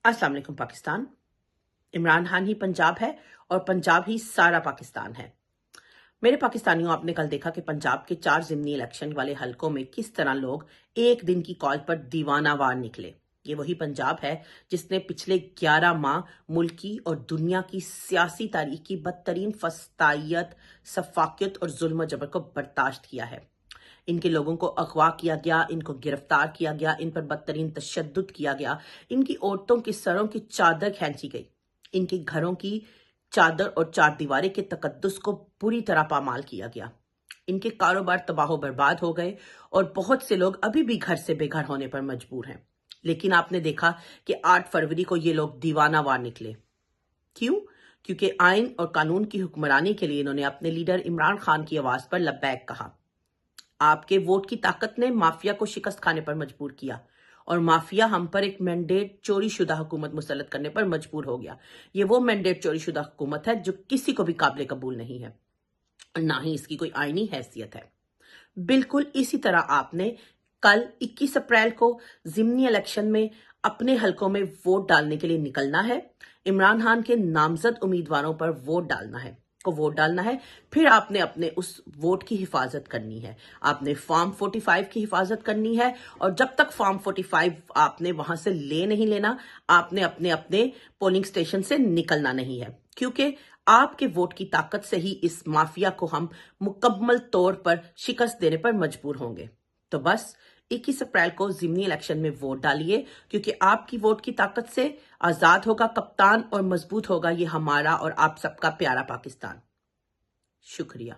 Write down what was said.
अस्सलाम वालेकुम पाकिस्तान। इमरान खान ही पंजाब है और पंजाब ही सारा पाकिस्तान है। मेरे पाकिस्तानियों, आपने कल देखा कि पंजाब के 4 ज़िमनी इलेक्शन वाले हलकों में किस तरह लोग एक दिन की कॉल पर दीवानावार निकले। ये वही पंजाब है जिसने पिछले 11 माह मुल्क की और दुनिया की सियासी तारीख की बदतरीन फस्तायत, सफाकियत और जुल्म जबर को बर्दाश्त किया है। इनके लोगों को अगवा किया गया, इनको गिरफ्तार किया गया, इन पर बदतरीन तशद्दुद किया गया, इनकी औरतों की सरों की चादर खींची गई, इनके घरों की चादर और चार दीवारी के तकद्दुस को बुरी तरह पामाल किया गया। इनके कारोबार तबाह बर्बाद हो गए और बहुत से लोग अभी भी घर से बेघर होने पर मजबूर हैं। लेकिन आपने देखा कि 8 फरवरी को ये लोग दीवानावार निकले। क्यों? क्योंकि आइन और कानून की हुक्मरानी के लिए इन्होंने अपने लीडर इमरान खान की आवाज पर लब्बैक कहा। आपके वोट की ताकत ने माफिया को शिकस्त खाने पर मजबूर किया और माफिया हम पर एक मैंडेट चोरी शुदा हुकूमत मुसल्लत करने पर मजबूर हो गया। ये वो मैंडेट चोरी शुदा हुकूमत है जो किसी को भी काबिल कबूल नहीं है और ना ही इसकी कोई आईनी हैसियत है। बिल्कुल इसी तरह आपने कल 21 अप्रैल को ज़िमनी इलेक्शन में अपने हलकों में वोट डालने के लिए निकलना है। इमरान खान के नामजद उम्मीदवारों पर वोट डालना है। फिर आपने अपने उस वोट की हिफाजत करनी है। आपने फॉर्म 45 की हिफाजत करनी है और जब तक फॉर्म 45 आपने वहां से नहीं लेना, आपने अपने अपने पोलिंग स्टेशन से निकलना नहीं है, क्योंकि आपके वोट की ताकत से ही इस माफिया को हम मुकम्मल तौर पर शिकस्त देने पर मजबूर होंगे। तो बस 21 अप्रैल को ज़िमनी इलेक्शन में वोट डालिए, क्योंकि आपकी वोट की ताकत से आजाद होगा कप्तान और मजबूत होगा ये हमारा और आप सबका प्यारा पाकिस्तान। शुक्रिया।